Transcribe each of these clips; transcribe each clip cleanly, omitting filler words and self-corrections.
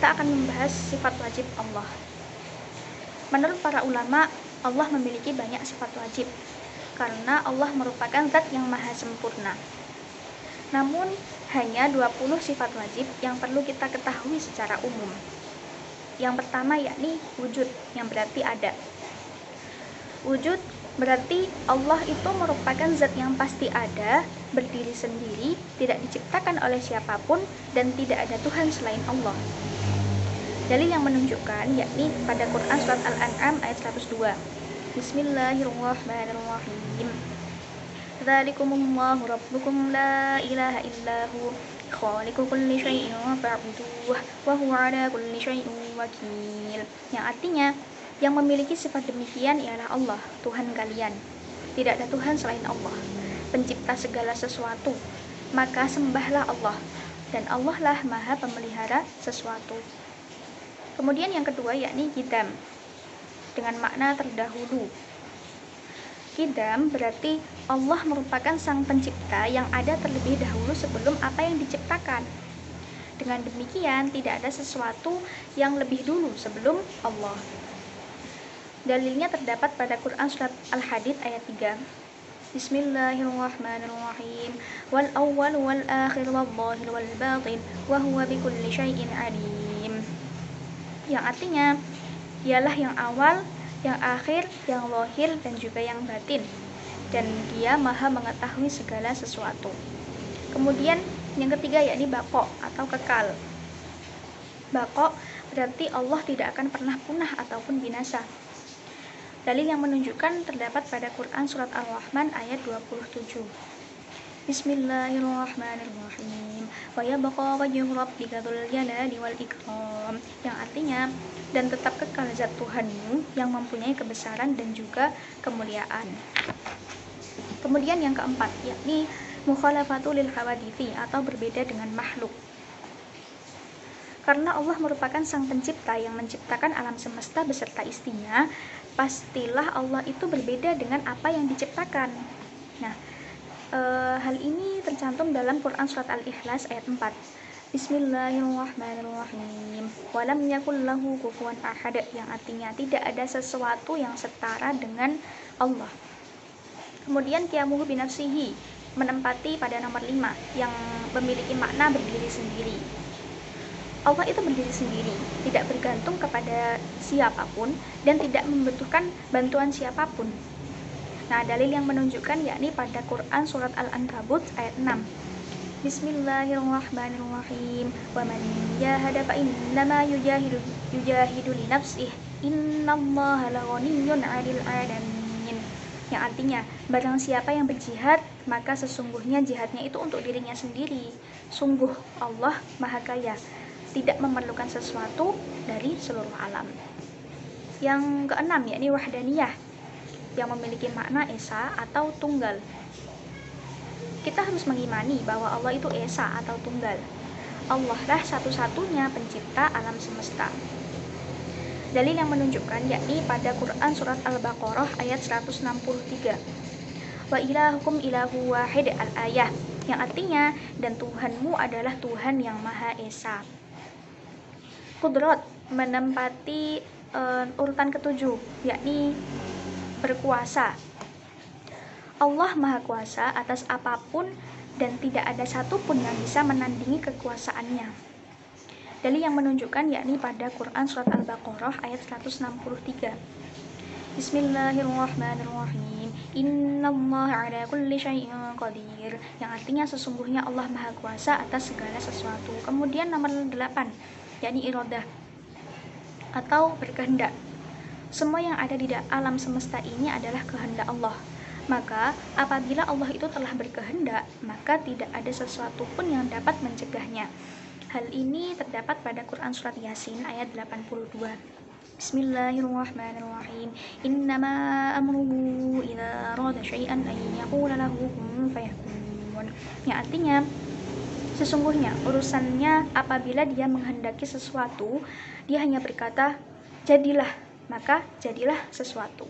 kita akan membahas sifat wajib Allah. Menurut para ulama, Allah memiliki banyak sifat wajib karena Allah merupakan zat yang maha sempurna. Namun, hanya 20 sifat wajib yang perlu kita ketahui secara umum. Yang pertama yakni wujud, yang berarti ada. Wujud berarti Allah itu merupakan zat yang pasti ada, berdiri sendiri, tidak diciptakan oleh siapapun, dan tidak ada Tuhan selain Allah. Dalil yang menunjukkan yakni pada Quran surat Al-An'am ayat 102. Bismillahirrahmanirrahim. Dzalikumullahu rabbukum la ilaha illahu khaliqu kulli syai'in fa'buduhu wa huwa 'ala kulli syai'in wakil. Yang artinya, yang memiliki sifat demikian ialah Allah, Tuhan kalian. Tidak ada Tuhan selain Allah, pencipta segala sesuatu. Maka sembahlah Allah, dan Allah lah maha pemelihara sesuatu. Kemudian yang kedua yakni qidam, dengan makna terdahulu. Qidam berarti Allah merupakan sang pencipta yang ada terlebih dahulu sebelum apa yang diciptakan. Dengan demikian tidak ada sesuatu yang lebih dulu sebelum Allah. Dalilnya terdapat pada Quran surat Al-Hadid ayat 3. Bismillahirrahmanirrahim. Wal awwal wal akhir wal zahir wal batin wa huwa bikulli syai'in alim. Yang artinya, dialah yang awal, yang akhir, yang zahir, dan juga yang batin, dan Dia maha mengetahui segala sesuatu. Kemudian yang ketiga yakni baqo atau kekal. Baqo berarti Allah tidak akan pernah punah ataupun binasa. Dalil yang menunjukkan terdapat pada Quran surat Ar-Rahman ayat 27. Bismillahirrahmanirrahim. Wa yabqa wajhu rabbika dzul jalali wal ikram. Yang artinya, dan tetap kekal zat Tuhanmu yang mempunyai kebesaran dan juga kemuliaan. Kemudian yang keempat yakni mukhalafatu lil hawadithi atau berbeda dengan makhluk. Karena Allah merupakan sang pencipta yang menciptakan alam semesta beserta isinya, pastilah Allah itu berbeda dengan apa yang diciptakan. Nah, hal ini tercantum dalam Quran surat Al-Ikhlas ayat 4. Bismillahirrahmanirrahim. Walam yakul lahu kufuwan ahad, yang artinya tidak ada sesuatu yang setara dengan Allah. Kemudian qiyamuhu binafsihi, menempati pada nomor 5 yang memiliki makna berdiri sendiri. Allah itu berdiri sendiri, tidak bergantung kepada siapapun dan tidak membutuhkan bantuan siapapun. Nah, dalil yang menunjukkan yakni pada Quran surat Al-Ankabut ayat 6. Bismillahirrahmanirrahim. Wa man jahada fa innama yujahidu li nafsihi. Innallaha laghaniyyun 'anil 'alamin. Yang artinya, barang siapa yang berjihad, maka sesungguhnya jihadnya itu untuk dirinya sendiri. Sungguh Allah Maha Kaya, tidak memerlukan sesuatu dari seluruh alam. Yang keenam yakni wahdaniyah, yang memiliki makna esa atau tunggal. Kita harus mengimani bahwa Allah itu esa atau tunggal. Allah lah satu-satunya pencipta alam semesta. Dalil yang menunjukkan yakni pada Quran surat Al-Baqarah ayat 163. Wa ilahukum ilahu wahid al-ayah, yang artinya, dan Tuhanmu adalah Tuhan yang Maha Esa. Qudrat menempati urutan ketujuh, yakni berkuasa. Allah Maha Kuasa atas apapun dan tidak ada satupun yang bisa menandingi kekuasaannya. Dalil yang menunjukkan yakni pada Quran surat Al-Baqarah ayat 163. Bismillahirrahmanirrahim. Innallaha 'ala kulli syai'in qadir. Yang artinya sesungguhnya Allah Maha Kuasa atas segala sesuatu. Kemudian nomor 8 yakni iradah atau berkehendak. Semua yang ada di alam semesta ini adalah kehendak Allah. Maka apabila Allah itu telah berkehendak, maka tidak ada sesuatu pun yang dapat mencegahnya. Hal ini terdapat pada Quran surat Yasin ayat 82. Bismillahirrahmanirrahim. Innama amruhu idza arada syai'an an yaqula lahu kun fayakun. Yang artinya, sesungguhnya urusannya apabila dia menghendaki sesuatu, dia hanya berkata, jadilah, maka jadilah sesuatu.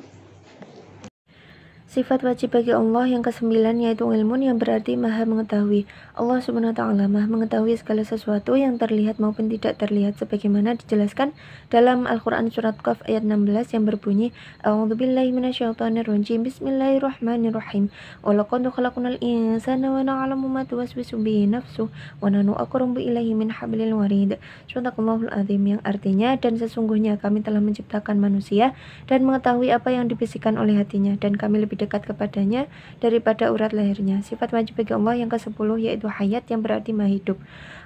Sifat wajib bagi Allah yang kesembilan yaitu ilmun, yang berarti maha mengetahui. Allah subhanahu wa ta'ala maha mengetahui segala sesuatu yang terlihat maupun tidak terlihat, sebagaimana dijelaskan dalam Al-Quran surat Qaf ayat 16 yang berbunyi A'udzubillahi minasyaitonirrajim, Bismillahirrahmanirrahim, walaqad khalaqnal insana wa na'lamu ma tuwaswisu bihi nafsuh wa nahnu aqrabu ilaihi min hablil warid. Shadaqallahul azim, yang artinya dan sesungguhnya kami telah menciptakan manusia dan mengetahui apa yang dibisikkan oleh hatinya, dan kami lebih dekat kepadanya daripada urat lehernya. Sifat wajib bagi Allah yang ke-10 yaitu hayat, yang berarti maha hidup.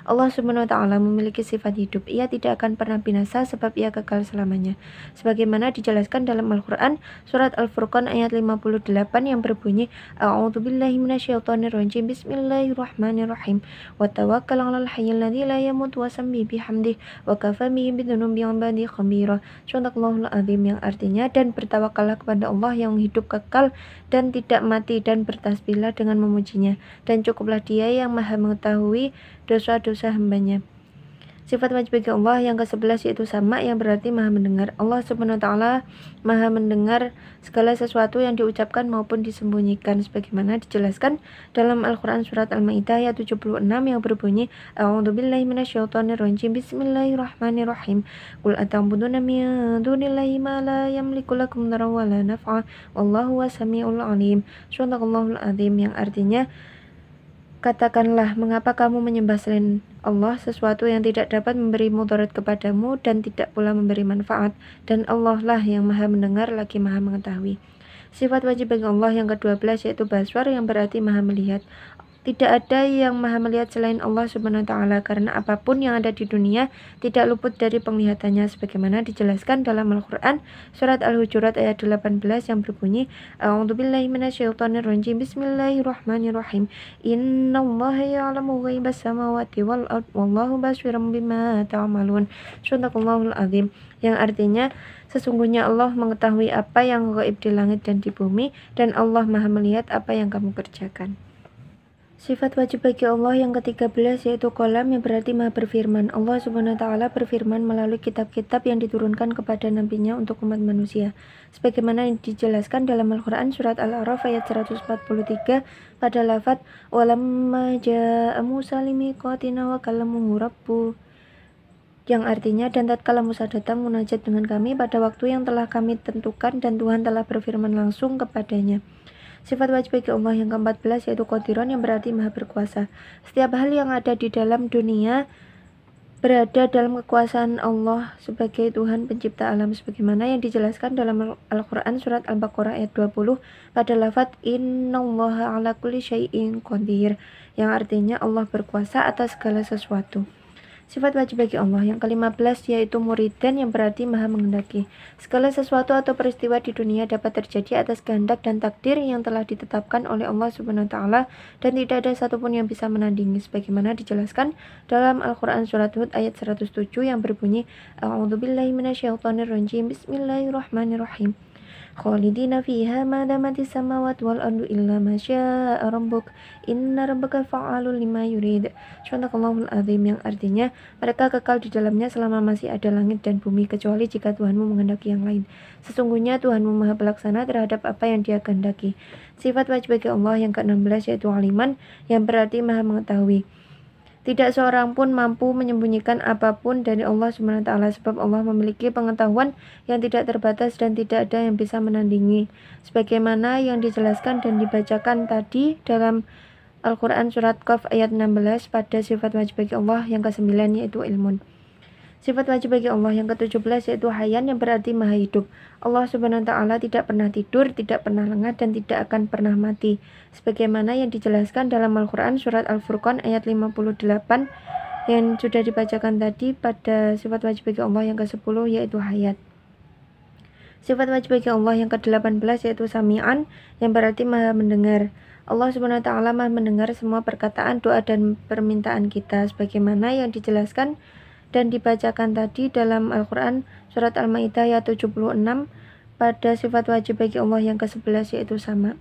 Allah subhanahu wa ta'ala memiliki sifat hidup. Ia tidak akan pernah binasa sebab ia kekal selamanya, sebagaimana dijelaskan dalam Al-Quran surat Al-Furqan ayat 58 yang berbunyi A'udzubillahi minasyaitonirrajim, Bismillahirrahmanirrahim, wa tawakkal 'alal hayyil ladzi la yamut wa sabbi bihamdihi wa kafa bihi bidzunubi 'ibadihi khabira. Shadaqallahul azim, yang artinya dan bertawakallah kepada Allah yang hidup kekal dan tidak mati, dan bertasbihlah dengan memujinya, dan cukuplah Dia yang maha mengetahui dosa-dosa hambanya. Sifat wajib bagi Allah yang ke-11 yaitu sama, yang berarti maha mendengar. Allah subhanahu wa ta'ala maha mendengar segala sesuatu yang diucapkan maupun disembunyikan, sebagaimana dijelaskan dalam Al-Quran surat Al-Ma'idah ayat 76 yang berbunyi A'udzubillahi minasyaitonirrajim, Bismillahirrahmanirrahim, Qul ata'buduna min dunillahi ma la yamliku lakum dharran wa la naf'a wallahu wasami'ul alim. Shadaqallahul azim, yang artinya katakanlah, mengapa kamu menyembah selain Allah sesuatu yang tidak dapat memberi mudarat kepadamu dan tidak pula memberi manfaat, dan Allah lah yang maha mendengar lagi maha mengetahui. Sifat wajib bagi Allah yang ke-12 yaitu baswar, yang berarti maha melihat. Tidak ada yang maha melihat selain Allah subhanahu wa ta'ala, karena apapun yang ada di dunia tidak luput dari penglihatannya, sebagaimana dijelaskan dalam Al-Quran surat Al-Hujurat ayat 18 yang berbunyi A'udzubillahi minasyaitonirrajim, Bismillahirrahmanirrahim, Innallaha ya'lamu ghaibas samawati wal ard wallahu basirun bima ta'malun. Shadaqallahul azim, yang artinya sesungguhnya Allah mengetahui apa yang gaib di langit dan di bumi, dan Allah maha melihat apa yang kamu kerjakan. Sifat wajib bagi Allah yang ke-13 yaitu qalam, yang berarti maha berfirman. Allah subhanahu wa ta'ala berfirman melalui kitab-kitab yang diturunkan kepada nabinya untuk umat manusia, sebagaimana yang dijelaskan dalam Al-Quran surat Al-A'raf ayat 143 pada lafaz walamma ja'a Musa limiqatina wa kallamahu rabbuh, yang artinya dan tatkala Musa datang munajat dengan kami pada waktu yang telah kami tentukan, dan Tuhan telah berfirman langsung kepadanya. Sifat wajib bagi Allah yang ke-14 yaitu qadiran, yang berarti maha berkuasa. Setiap hal yang ada di dalam dunia berada dalam kekuasaan Allah sebagai Tuhan pencipta alam, sebagaimana yang dijelaskan dalam Al-Quran surat Al-Baqarah ayat 20 pada lafaz Innallaha ala kulli syai'in qadir, yang artinya Allah berkuasa atas segala sesuatu. Sifat wajib bagi Allah yang ke-15 yaitu muridan, yang berarti maha menghendaki. Segala sesuatu atau peristiwa di dunia dapat terjadi atas kehendak dan takdir yang telah ditetapkan oleh Allah subhanahu wa ta'ala, dan tidak ada satupun yang bisa menandingi, sebagaimana dijelaskan dalam Al-Quran surat Hud ayat 107 yang berbunyi A'udzubillahi minasyaitonirrajim, Bismillahirrahmanirrahim, Khalidina fiha ma damatis samawati wal ardu illa ma syaa rabbuk inna rabbaka fa'alul lima yurid. Shadaqallahul azim, yang artinya mereka kekal di dalamnya selama masih ada langit dan bumi, kecuali jika Tuhanmu menghendaki yang lain. Sesungguhnya Tuhanmu maha pelaksana terhadap apa yang Dia kehendaki. Sifat wajib bagi Allah yang ke-16 yaitu aliman, yang berarti maha mengetahui. Tidak seorang pun mampu menyembunyikan apapun dari Allah subhanahu wa ta'ala, sebab Allah memiliki pengetahuan yang tidak terbatas dan tidak ada yang bisa menandingi, sebagaimana yang dijelaskan dan dibacakan tadi dalam Al-Quran surat Qaf ayat 16 pada sifat wajib bagi Allah yang ke-9 yaitu ilmun. Sifat wajib bagi Allah yang ke-17 yaitu hayan, yang berarti maha hidup. Allah subhanahu wa ta'ala tidak pernah tidur, tidak pernah lengah, dan tidak akan pernah mati, sebagaimana yang dijelaskan dalam Al-Quran surat Al-Furqan ayat 58 yang sudah dibacakan tadi pada sifat wajib bagi Allah yang ke-10 yaitu hayat. Sifat wajib bagi Allah yang ke-18 yaitu sami'an, yang berarti maha mendengar. Allah subhanahu wa ta'ala maha mendengar semua perkataan, doa, dan permintaan kita, sebagaimana yang dijelaskan dan dibacakan tadi dalam Al-Quran surat Al-Ma'idah ayat 76 pada sifat wajib bagi Allah yang ke-11 yaitu sama.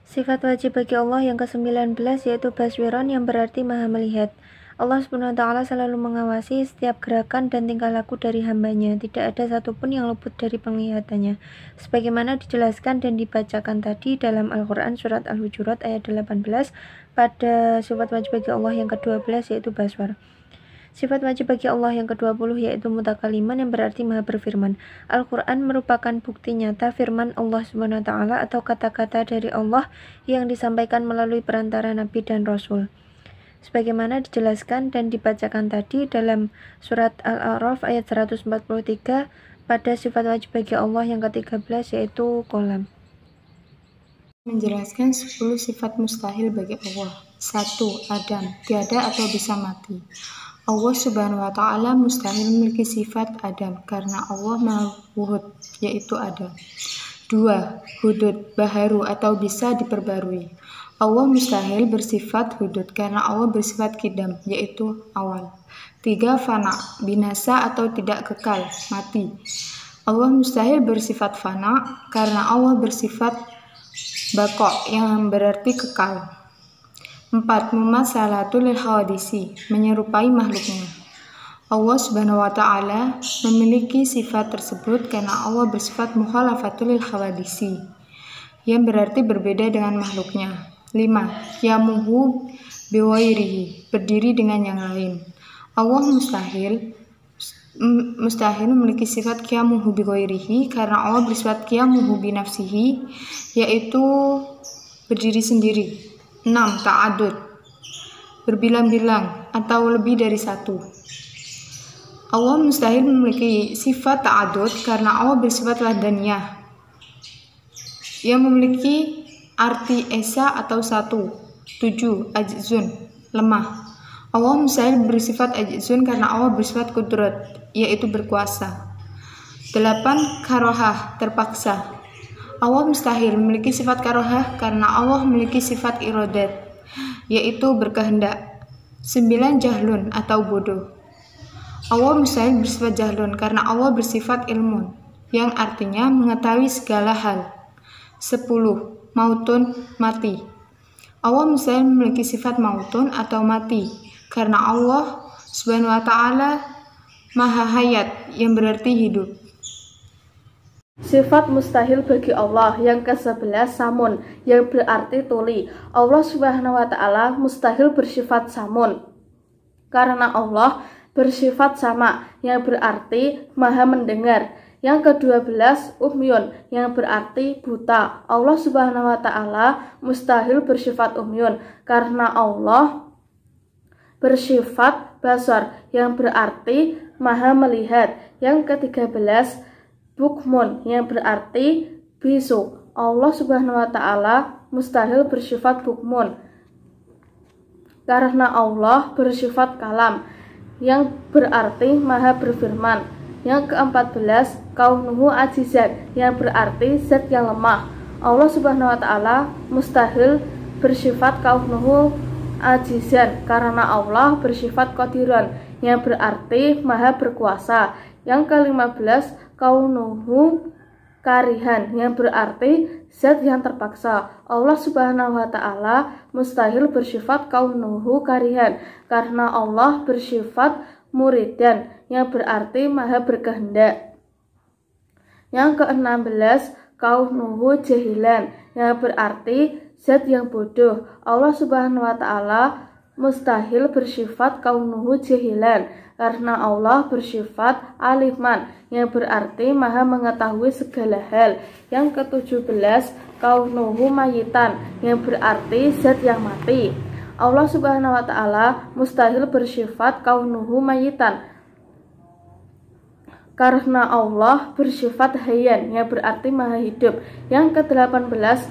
Sifat wajib bagi Allah yang ke-19 yaitu baswiran, yang berarti maha melihat. Allah SWT selalu mengawasi setiap gerakan dan tingkah laku dari hambanya. Tidak ada satupun yang luput dari penglihatannya. Sebagaimana dijelaskan dan dibacakan tadi dalam Al-Quran surat Al-Hujurat ayat 18 pada sifat wajib bagi Allah yang ke-12 yaitu baswar. Sifat wajib bagi Allah yang ke-20 yaitu mutakaliman yang berarti maha berfirman. Al-Quran merupakan bukti nyata firman Allah SWT atau kata-kata dari Allah yang disampaikan melalui perantara Nabi dan Rasul. Sebagaimana dijelaskan dan dibacakan tadi dalam surat Al-A'raf ayat 143 pada sifat wajib bagi Allah yang ke-13 yaitu Qalam. Menjelaskan 10 sifat mustahil bagi Allah. 1. Adam, tiada atau bisa mati. Allah Subhanahu wa Ta'ala mustahil memiliki sifat Adam karena Allah Maha Wuhud, yaitu Adam. 2. Hudud, baharu atau bisa diperbarui. Allah mustahil bersifat hudud karena Allah bersifat kidam, yaitu awal. 3. Fana, binasa atau tidak kekal, mati. Allah mustahil bersifat fana karena Allah bersifat baqo yang berarti kekal. 4. Mumatsalatul lil hawadisi, menyerupai makhluknya. Allah Subhanahu wa Ta'ala memiliki sifat tersebut karena Allah bersifat mukhalafatul lil hawadisi, yang berarti berbeda dengan makhluknya. 5. Yamuhu biwairihi, berdiri dengan yang lain. Allah mustahil memiliki sifat qiyamuhu biwairihi karena Allah bersifat qiyamuhu binafsihi, yaitu berdiri sendiri. 6. Ta'adud, berbilang-bilang atau lebih dari satu. Allah mustahil memiliki sifat ta'adud karena Allah bersifat wahdaniyah yang memiliki arti esa atau satu. 7. Ajzun, lemah. Allah mustahil bersifat ajzun karena Allah bersifat kudrat, yaitu berkuasa. 8. Karohah, terpaksa. Allah mustahil memiliki sifat karohah karena Allah memiliki sifat iradat, yaitu berkehendak. 9. Jahlun atau bodoh. Allah mustahil bersifat jahlun karena Allah bersifat ilmun, yang artinya mengetahui segala hal. 10. Mautun, mati. Allah mustahil memiliki sifat mautun atau mati karena Allah Subhanahu wa Ta'ala Maha Hayat yang berarti hidup. Sifat mustahil bagi Allah yang ke-11 samun yang berarti tuli. Allah Subhanahu wa Ta'ala mustahil bersifat samun karena Allah bersifat sama yang berarti maha mendengar. Yang ke-12 umyun yang berarti buta. Allah Subhanahu wa Ta'ala mustahil bersifat umyun karena Allah bersifat basar yang berarti maha melihat. Yang ke-13 bukmun yang berarti bisu. Allah Subhanahu wa Ta'ala mustahil bersifat bukmun karena Allah bersifat kalam yang berarti maha berfirman. Yang ke-14 kaunuhu ajizan yang berarti zat yang lemah. Allah Subhanahu wa Ta'ala mustahil bersifat kaunuhu ajizan karena Allah bersifat qadiran yang berarti maha berkuasa. Yang ke-15 kaunuhu karihan yang berarti zat yang terpaksa. Allah Subhanahu wa Ta'ala mustahil bersifat kaunuhu karihan karena Allah bersifat muridan yang berarti maha berkehendak. Yang ke-16 kaunuhu jahilan yang berarti zat yang bodoh. Allah Subhanahu wa Ta'ala mustahil bersifat kaunuhu jahilan karena Allah bersifat aliman yang berarti maha mengetahui segala hal. Yang ke-17 kaunuhu mayitan yang berarti zat yang mati. Allah Subhanahu wa Ta'ala mustahil bersifat kaunuhu mayitan karena Allah bersifat hayyan yang berarti maha hidup. Yang ke-18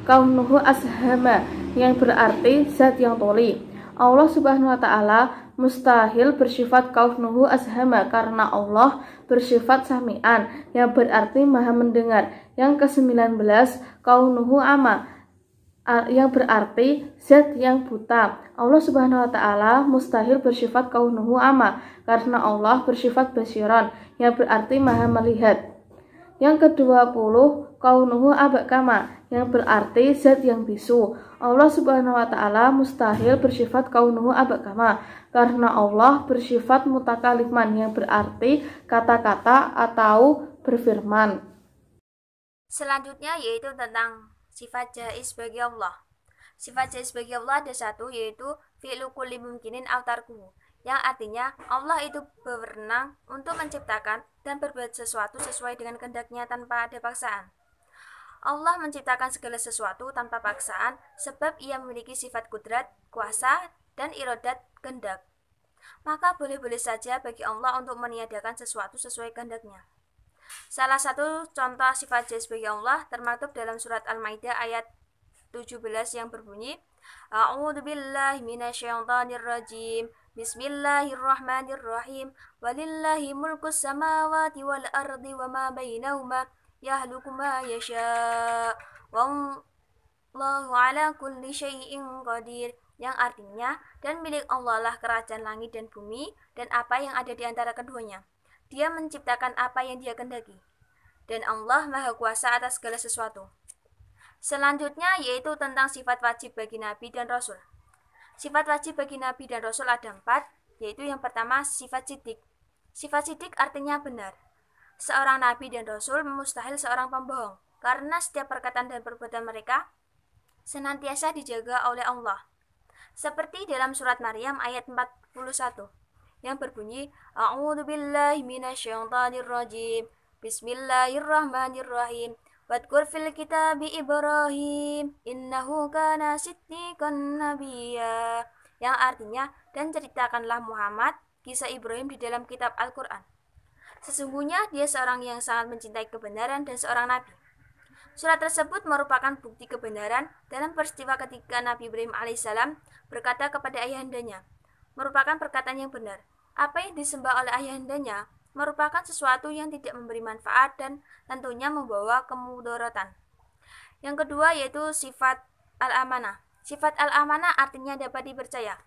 kaunuhu ashama yang berarti zat yang tuli. Allah Subhanahu wa Ta'ala mustahil bersifat kaunuhu ashama karena Allah bersifat sami'an yang berarti maha mendengar. Yang ke-19 kaunuhu ama yang berarti zat yang buta. Allah Subhanahu wa Ta'ala mustahil bersifat kaunuhu ama karena Allah bersifat basiran yang berarti maha melihat. Yang ke-20 kaunuhu abakama yang berarti zat yang bisu. Allah Subhanahu wa Ta'ala mustahil bersifat kaunuhu abakama, karena Allah bersifat mutakalimman yang berarti kata-kata atau berfirman. Selanjutnya yaitu tentang sifat jaiz bagi Allah. Sifat jaiz bagi Allah ada satu, yaitu fi'lu kulli mumkinin aw tarkuhu, yang artinya Allah itu berwenang untuk menciptakan dan berbuat sesuatu sesuai dengan kehendaknya tanpa ada paksaan. Allah menciptakan segala sesuatu tanpa paksaan sebab ia memiliki sifat kudrat, kuasa, dan iradat kehendak. Maka boleh-boleh saja bagi Allah untuk meniadakan sesuatu sesuai kehendaknya. Salah satu contoh sifat jaiz bagi Allah termaktub dalam surat Al-Maidah ayat 17 yang berbunyi, A'udzu billahi minasyaitonir rajim. Bismillahirrahmanirrahim. Walillahi mulkus samawati wal ardi wama bainahuma yahluku ma yasha. Wallahu ala kulli syai'in qadir. Yang artinya, dan milik Allah lah kerajaan langit dan bumi dan apa yang ada di antara keduanya. Dia menciptakan apa yang dia kehendaki. Dan Allah Maha Kuasa atas segala sesuatu. Selanjutnya yaitu tentang sifat wajib bagi Nabi dan Rasul. Sifat wajib bagi Nabi dan Rasul ada 4, yaitu yang pertama sifat sidik. Sifat sidik artinya benar. Seorang Nabi dan Rasul mustahil seorang pembohong, karena setiap perkataan dan perbuatan mereka senantiasa dijaga oleh Allah. Seperti dalam surat Maryam ayat 41. Yang berbunyi, A'udzu billahi minasyaitonir rajim. Bismillahirrahmanirrahim. Wadkur fil kitabi Ibrahim, innahu kana siddiqan nabiyya. Yang artinya, dan ceritakanlah Muhammad kisah Ibrahim di dalam kitab Al-Qur'an. Sesungguhnya dia seorang yang sangat mencintai kebenaran dan seorang nabi. Surat tersebut merupakan bukti kebenaran dalam peristiwa ketika Nabi Ibrahim alaihissalam berkata kepada ayahandanya, merupakan perkataan yang benar. Apa yang disembah oleh ayahandanya merupakan sesuatu yang tidak memberi manfaat dan tentunya membawa kemudaratan. Yang kedua yaitu sifat al-amanah. Sifat al-amanah artinya dapat dipercaya.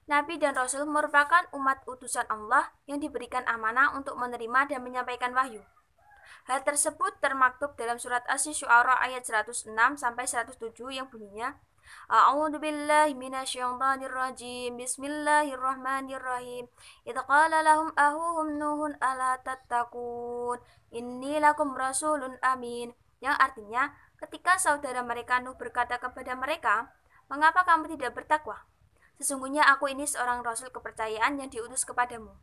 Nabi dan Rasul merupakan umat utusan Allah yang diberikan amanah untuk menerima dan menyampaikan wahyu. Hal tersebut termaktub dalam surat Asy-Syu'ara ayat 106 sampai 107 yang bunyinya, A'udzu billahi minasyaitonir rajim. Bismillahirrahmanirrahim. Idz qala lahum ahuhum nuhun ala tattaqun. Inni lakum rasulun amin. Yang artinya, ketika saudara mereka Nuh berkata kepada mereka, "Mengapa kamu tidak bertakwa? Sesungguhnya aku ini seorang rasul kepercayaan yang diutus kepadamu."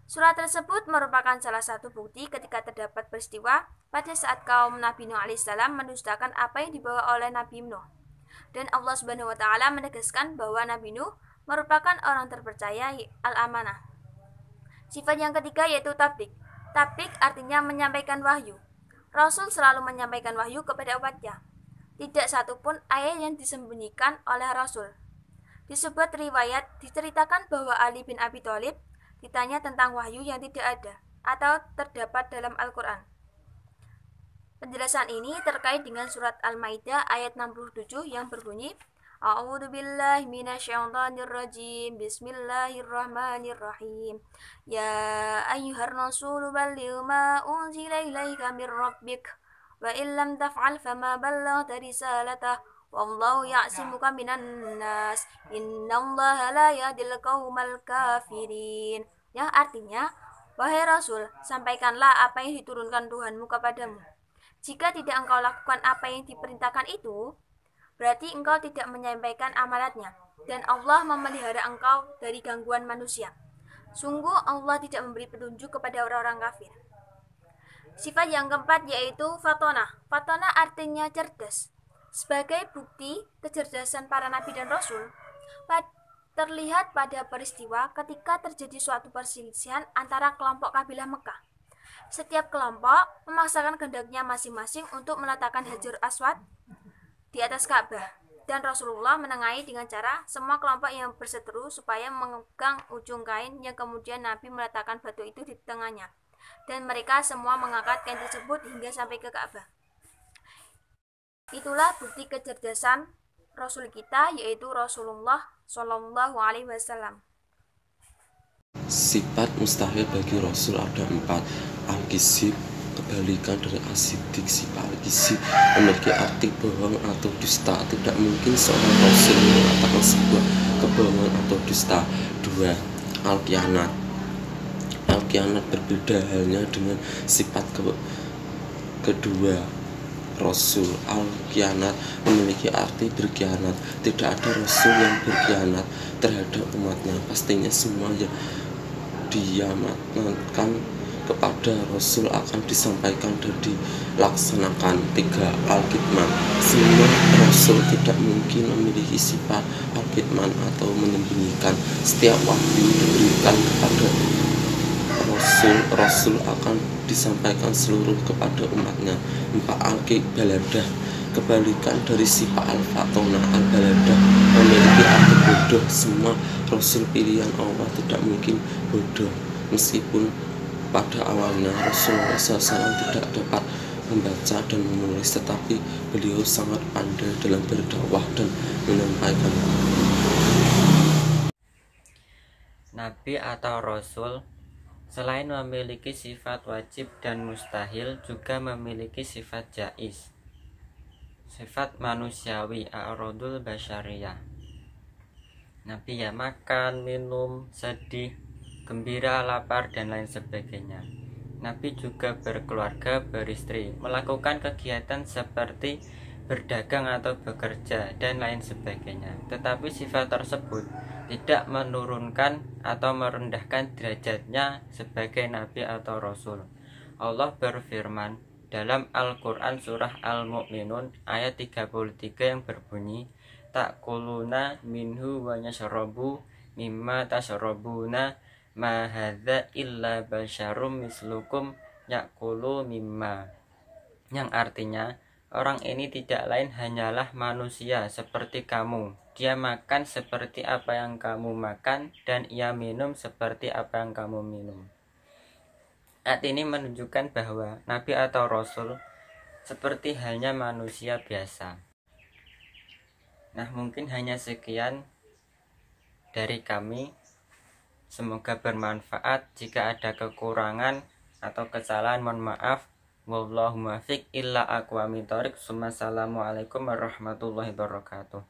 Surat tersebut merupakan salah satu bukti ketika terdapat peristiwa pada saat kaum Nabi Nuh alaihissalam mendustakan apa yang dibawa oleh Nabi Nuh. Dan Allah Subhanahu wa Ta'ala menegaskan bahwa Nabi Nuh merupakan orang terpercaya al-amanah. Sifat yang ketiga yaitu tabligh. Tabligh artinya menyampaikan wahyu. Rasul selalu menyampaikan wahyu kepada umatnya. Tidak satupun ayat yang disembunyikan oleh Rasul. Di sebuah riwayat diceritakan bahwa Ali bin Abi Thalib ditanya tentang wahyu yang tidak ada atau terdapat dalam Al-Quran. Penjelasan ini terkait dengan surat Al-Maidah ayat 67 yang berbunyi, A'udzu billahi minasyaitonir rajim. Bismillahirrahmanirrahim. Ya ayyuhar rasulu balligh ma unzila ilaika mir rabbik wa illam taf'al fama ballaghta risalatah wallahu ya'simuka minan nas. Innallaha la yahdil qaumal kafirin. Yang artinya, wahai Rasul, sampaikanlah apa yang diturunkan Tuhanmu kepadamu. Jika tidak engkau lakukan apa yang diperintahkan itu, berarti engkau tidak menyampaikan amanatnya, dan Allah memelihara engkau dari gangguan manusia. Sungguh Allah tidak memberi petunjuk kepada orang-orang kafir. Sifat yang keempat yaitu fatonah. Fatonah artinya cerdas. Sebagai bukti kecerdasan para nabi dan rasul, terlihat pada peristiwa ketika terjadi suatu perselisihan antara kelompok kabilah Mekah. Setiap kelompok memaksakan kehendaknya masing-masing untuk meletakkan Hajar Aswad di atas Ka'bah, dan Rasulullah menengahi dengan cara semua kelompok yang berseteru supaya memegang ujung kain yang kemudian Nabi meletakkan batu itu di tengahnya, dan mereka semua mengangkat kain tersebut hingga sampai ke Ka'bah. Itulah bukti kecerdasan Rasul kita, yaitu Rasulullah Shallallahu Alaihi Wasallam. Sifat mustahil bagi Rasul ada 4, al-kizib, Kebalikan dari asidik, sifat gizi memiliki arti bohong atau dusta. Tidak mungkin seorang rasul mengatakan sebuah kebohongan atau dusta. 2. Al-khianat. Al-khianat berbeda halnya dengan sifat kedua rasul. Al-khianat memiliki arti berkhianat. Tidak ada rasul yang berkhianat terhadap umatnya. Pastinya semua yang diamanatkan kepada rasul akan disampaikan dan dilaksanakan. 3. Al-kitman. Semua rasul tidak mungkin memiliki sifat al-kitman atau menyembunyikan. Setiap wahyu diberikan kepada rasul akan disampaikan seluruh kepada umatnya. 4. Al-baladah. Kebalikan dari sifat al-fatona, al-baladah memiliki arti bodoh. Semua rasul pilihan Allah tidak mungkin bodoh, meskipun pada awalnya Rasulullah SAW tidak dapat membaca dan menulis, tetapi beliau sangat pandai dalam berdakwah dan menyampaikan. Nabi atau Rasul selain memiliki sifat wajib dan mustahil, juga memiliki sifat jaiz, sifat manusiawi, a'radul basyariyah. Nabi ya makan, minum, sedih, gembira, lapar, dan lain sebagainya. Nabi juga berkeluarga, beristri, melakukan kegiatan seperti berdagang atau bekerja, dan lain sebagainya. Tetapi sifat tersebut tidak menurunkan atau merendahkan derajatnya sebagai Nabi atau Rasul. Allah berfirman dalam Al-Quran surah Al-Mu'minun ayat 33 yang berbunyi, ta'kuluna minhu wa yashrabu mimma tashrabuna ma hadza illa basyarum mislukum yakulu mimma, yang artinya orang ini tidak lain hanyalah manusia seperti kamu. Dia makan seperti apa yang kamu makan, dan ia minum seperti apa yang kamu minum. Ayat ini menunjukkan bahwa Nabi atau Rasul seperti halnya manusia biasa. Nah, mungkin hanya sekian dari kami. Semoga bermanfaat. Jika ada kekurangan atau kesalahan, mohon maaf. Wallahu muwaffiq illa aqwamit thoriq. Assalamualaikum warahmatullahi wabarakatuh.